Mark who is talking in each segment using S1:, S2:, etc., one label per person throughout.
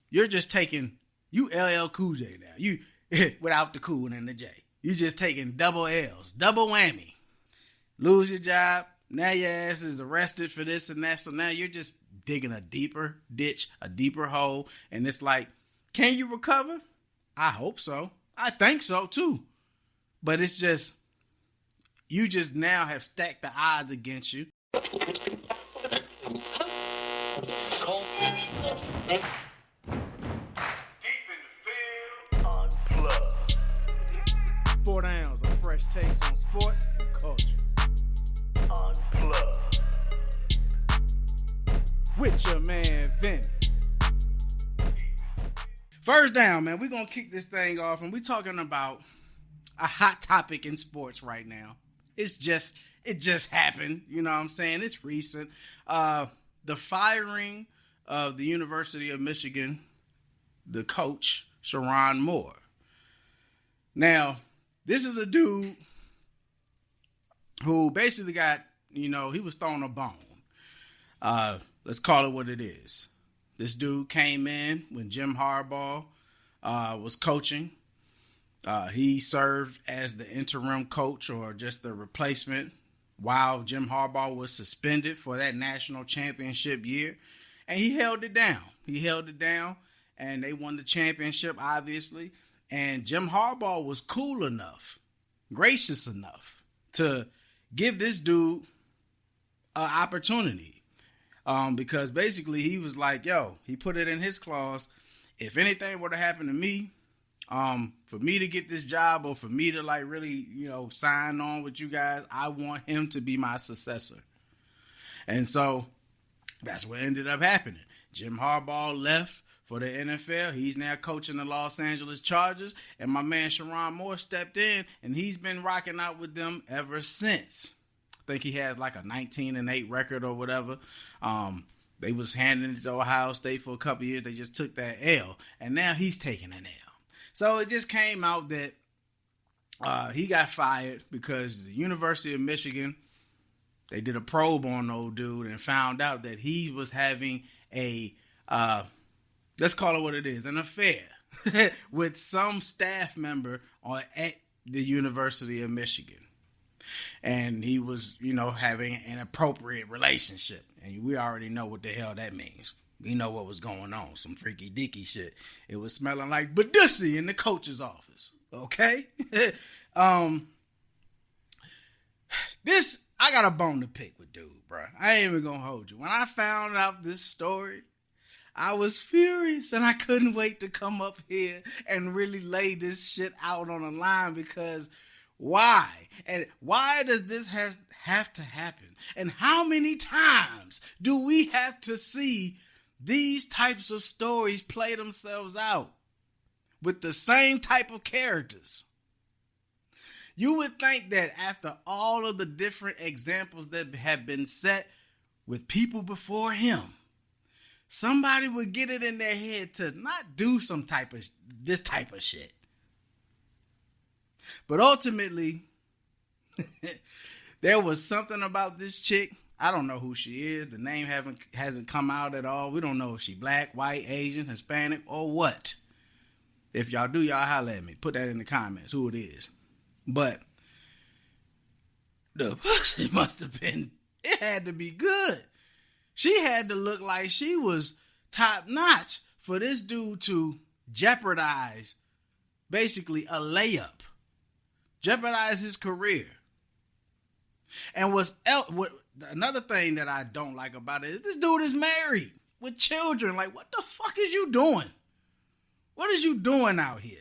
S1: you're just taking, you LL Cool J now. You, without the cool and the J. You just taking double L's, double whammy. Lose your job. Now your ass is arrested for this and that. So now you're just digging a deeper ditch, a deeper hole. And it's like, can you recover? I hope so. I think so too. But it's just, you just now have stacked the odds against you. Deep in the field, unplugged. 4 downs, a fresh taste on sports and culture. Unplugged. With your man, Vinny. First down, man, we're going to kick this thing off, and we're talking about a hot topic in sports right now. It just happened, you know what I'm saying? It's recent. The firing of the University of Michigan, the coach, Sherrone Moore. Now, this is a dude who basically got, he was throwing a bone. Let's call it what it is. This dude came in when Jim Harbaugh was coaching. He served as the interim coach or just the replacement while Jim Harbaugh was suspended for that national championship year. And he held it down. And they won the championship, obviously. And Jim Harbaugh was cool enough, gracious enough to give this dude an opportunity. Because basically he was like, he put it in his clause, if anything were to happen to me, for me to get this job or for me to really, sign on with you guys, I want him to be my successor. And so that's what ended up happening. Jim Harbaugh left for the NFL. He's now coaching the Los Angeles Chargers. And my man Sherrone Moore stepped in, and he's been rocking out with them ever since. I think he has like a 19-8 record or whatever. They was handing it to Ohio State for a couple years. They just took that L. And now he's taking an L. So it just came out that he got fired because the University of Michigan, they did a probe on old dude and found out that he was having a, let's call it what it is, an affair with some staff member at the University of Michigan. And he was, having an inappropriate relationship. And we already know what the hell that means. We know what was going on. Some freaky dicky shit. It was smelling like Badussi in the coach's office. Okay? I got a bone to pick with dude, bro. I ain't even gonna hold you. When I found out this story, I was furious and I couldn't wait to come up here and really lay this shit out on the line because why? And why does this have to happen? And how many times do we have to see these types of stories play themselves out with the same type of characters? You would think that after all of the different examples that have been set with people before him, somebody would get it in their head to not do this type of shit. But ultimately, there was something about this chick. I don't know who she is. The name hasn't come out at all. We don't know if she black, white, Asian, Hispanic, or what. If y'all do, y'all holler at me. Put that in the comments who it is. But the pussy must have been, it had to be good. She had to look like she was top notch for this dude to jeopardize basically a layup. Jeopardize his career. And another thing that I don't like about it is this dude is married with children. Like, what the fuck is you doing? What is you doing out here?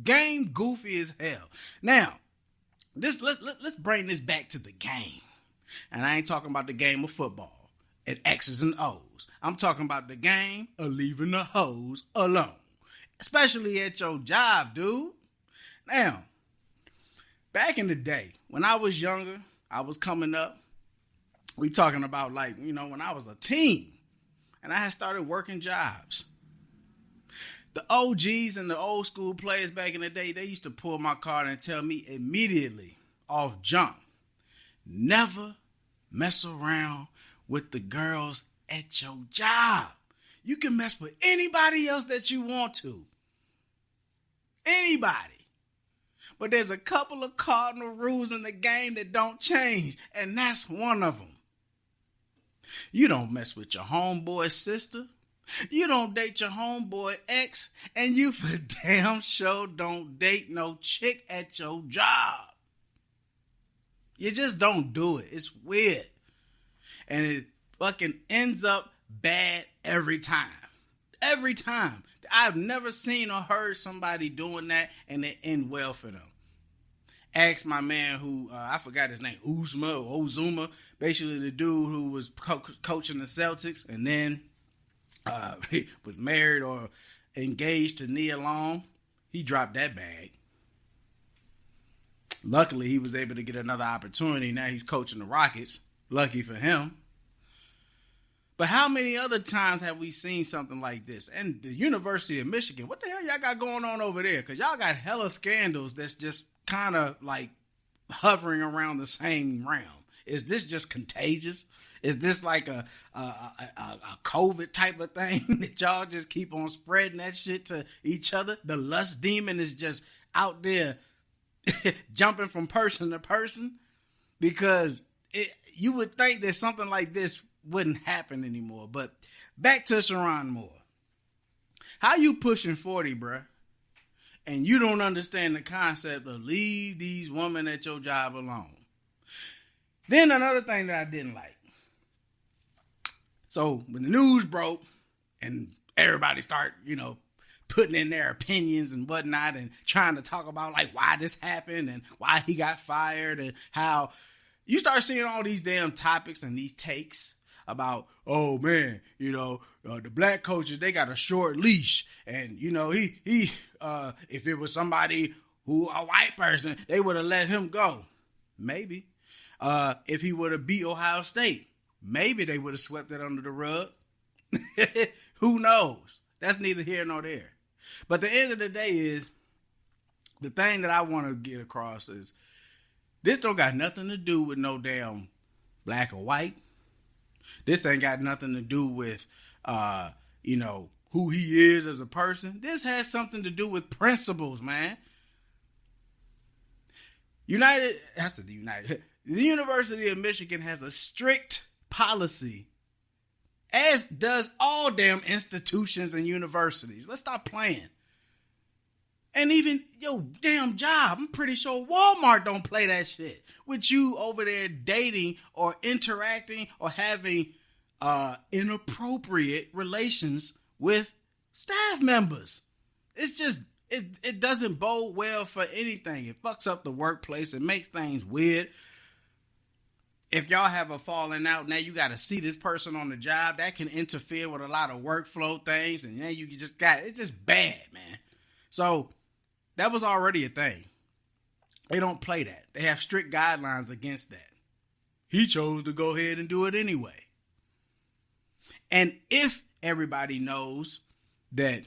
S1: Game goofy as hell. Now, let's bring this back to the game. And I ain't talking about the game of football and X's and O's. I'm talking about the game of leaving the hoes alone. Especially at your job, dude. Now, back in the day, when I was younger, I was coming up, we talking about when I was a teen and I had started working jobs. The OGs and the old school players back in the day, they used to pull my card and tell me immediately off jump, never mess around with the girls at your job. You can mess with anybody else that you want to. Anybody. But there's a couple of cardinal rules in the game that don't change, and that's one of them. You don't mess with your homeboy's sister. You don't date your homeboy ex, and you for damn sure don't date no chick at your job. You just don't do it. It's weird. And it fucking ends up bad every time. Every time. I've never seen or heard somebody doing that and it end well for them. Asked my man who, I forgot his name, Ozuma, basically the dude who was coaching the Celtics and then he was married or engaged to Nia Long. He dropped that bag. Luckily, he was able to get another opportunity. Now he's coaching the Rockets. Lucky for him. But how many other times have we seen something like this? And the University of Michigan, what the hell y'all got going on over there? Because y'all got hella scandals that's just kind of like hovering around the same realm. Is this just contagious? Is this like a COVID type of thing that y'all just keep on spreading that shit to each other? The lust demon is just out there jumping from person to person? Because you would think that something like this wouldn't happen anymore. But back to Sherrone Moore. How you pushing 40, bruh, and you don't understand the concept of leave these women at your job alone? Then another thing that I didn't like. So when the news broke and everybody started, putting in their opinions and whatnot and trying to talk about like why this happened and why he got fired and how you start seeing all these damn topics and these takes about, oh man, the black coaches, they got a short leash. And, he if it was somebody who, a white person, they would have let him go. Maybe. If he would have beat Ohio State, maybe they would have swept it under the rug. Who knows? That's neither here nor there. But the end of the day is, the thing that I want to get across is, this don't got nothing to do with no damn black or white. This ain't got nothing to do with, who he is as a person. This has something to do with principles, man. The University of Michigan has a strict policy, as does all damn institutions and universities. Let's stop playing. And even your damn job, I'm pretty sure Walmart don't play that shit with you over there dating or interacting or having inappropriate relations with staff members. It's just, it doesn't bode well for anything. It fucks up the workplace. It makes things weird. If y'all have a falling out, now you got to see this person on the job. That can interfere with a lot of workflow things. And then you just it's just bad, man. So that was already a thing. They don't play that. They have strict guidelines against that. He chose to go ahead and do it anyway. And if everybody knows that,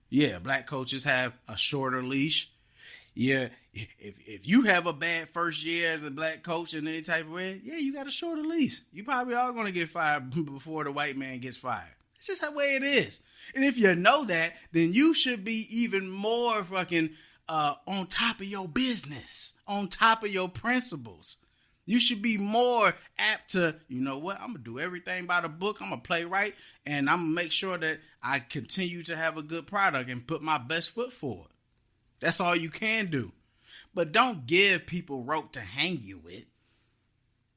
S1: yeah, black coaches have a shorter leash. Yeah, if you have a bad first year as a black coach in any type of way, yeah, you got a shorter leash. You probably are going to get fired before the white man gets fired. It's just the way it is. And if you know that, then you should be even more fucking on top of your business, on top of your principles. You should be more apt to, you know what, I'm going to do everything by the book. I'm going to play right, and I'm going to make sure that I continue to have a good product and put my best foot forward. That's all you can do. But don't give people rope to hang you with.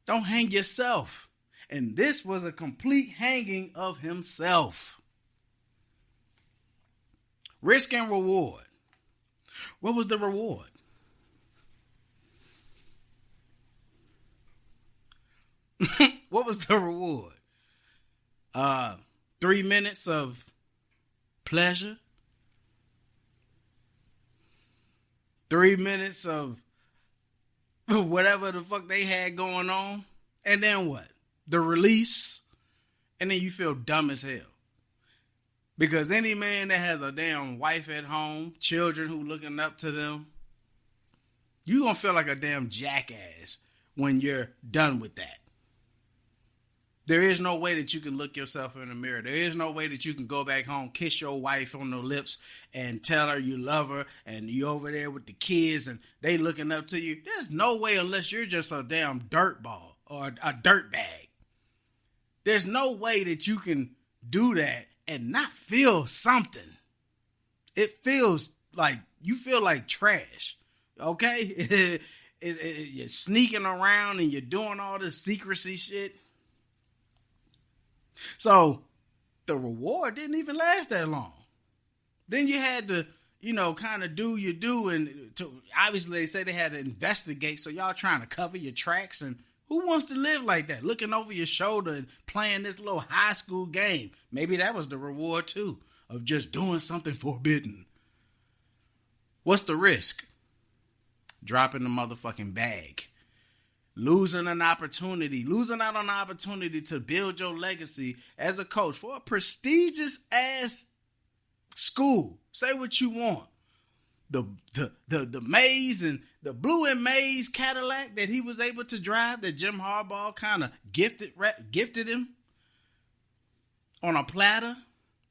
S1: Don't hang yourself. And this was a complete hanging of himself. Risk and reward. What was the reward? What was the reward? 3 minutes of pleasure? 3 minutes of whatever the fuck they had going on? And then what? The release? And then you feel dumb as hell. Because any man that has a damn wife at home, children who looking up to them, you gonna feel like a damn jackass when you're done with that. There is no way that you can look yourself in the mirror. There is no way that you can go back home, kiss your wife on the lips and tell her you love her and you over there with the kids and they looking up to you. There's no way unless you're just a damn dirtball or a dirt bag. There's no way that you can do that and not feel something. It feels like you feel like trash. Okay? You're sneaking around and you're doing all this secrecy shit. So the reward didn't even last that long. Then you had to, kind of do your do. And obviously they say they had to investigate. So y'all trying to cover your tracks. And who wants to live like that? Looking over your shoulder and playing this little high school game. Maybe that was the reward too of just doing something forbidden. What's the risk? Dropping the motherfucking bag. Losing out on an opportunity to build your legacy as a coach for a prestigious ass school. Say what you want. The maze and the blue and maize Cadillac that he was able to drive, that Jim Harbaugh kind of gifted him on a platter.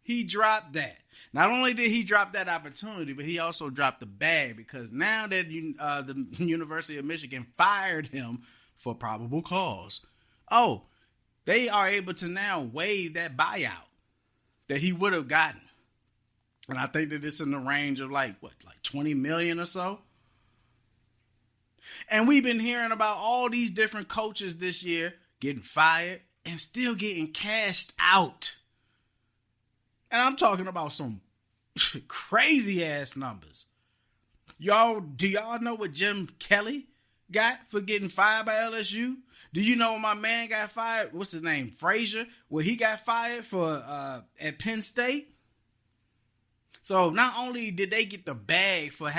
S1: He dropped that. Not only did he drop that opportunity, but he also dropped the bag because now that the University of Michigan fired him for probable cause. Oh, they are able to now waive that buyout that he would have gotten. And I think that it's in the range of like 20 million or so. And we've been hearing about all these different coaches this year getting fired and still getting cashed out. And I'm talking about some crazy ass numbers. Do y'all know what Jim Kelly got for getting fired by LSU? Do you know my man got fired? What's his name? Frazier, where he got fired for at Penn State. So not only did they get the bag for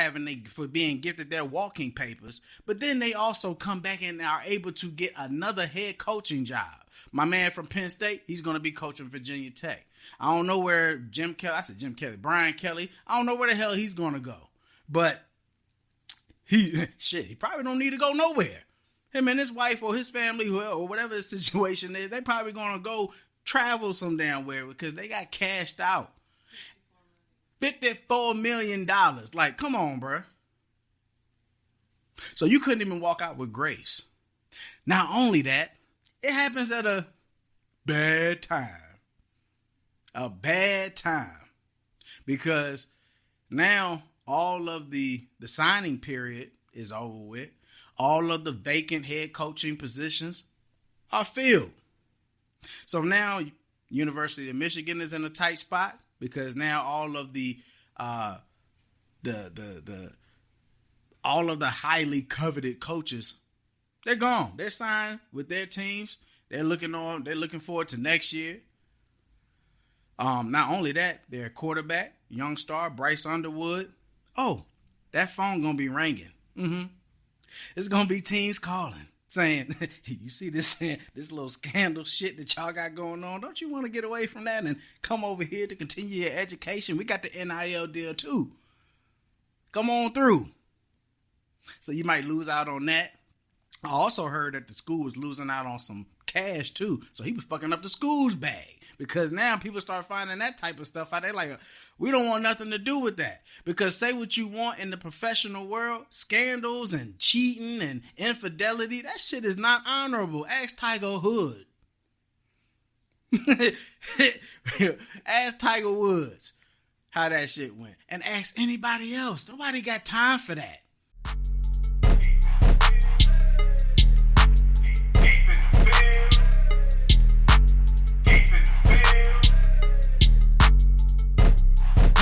S1: being gifted their walking papers, but then they also come back and are able to get another head coaching job. My man from Penn State, he's going to be coaching Virginia Tech. I don't know where Brian Kelly, I don't know where the hell he's going to go. But he probably don't need to go nowhere. Him and his wife or his family or whatever the situation is, they probably going to go travel some damn where because they got cashed out. $54 million. Like, come on, bro. So you couldn't even walk out with grace. Not only that, it happens at a bad time. A bad time. Because now all of the signing period is over with. All of the vacant head coaching positions are filled. So now University of Michigan is in a tight spot because now all of the highly coveted coaches, they're gone. They're signed with their teams. They're looking forward to next year. Not only that, their quarterback, young star Bryce Underwood. Oh, that phone gonna be ringing. It's gonna be teams calling, saying, "You see this little scandal shit that y'all got going on? Don't you want to get away from that and come over here to continue your education? We got the NIL deal too. Come on through." So you might lose out on that. I also heard that the school was losing out on some cash too. So he was fucking up the school's bag because now people start finding that type of stuff out. They're like, we don't want nothing to do with that. Because say what you want in the professional world, scandals and cheating and infidelity, that shit is not honorable. Ask Tiger Hood. Ask Tiger Woods how that shit went. And ask anybody else. Nobody got time for that.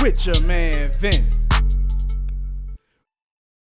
S1: With your man Vinny.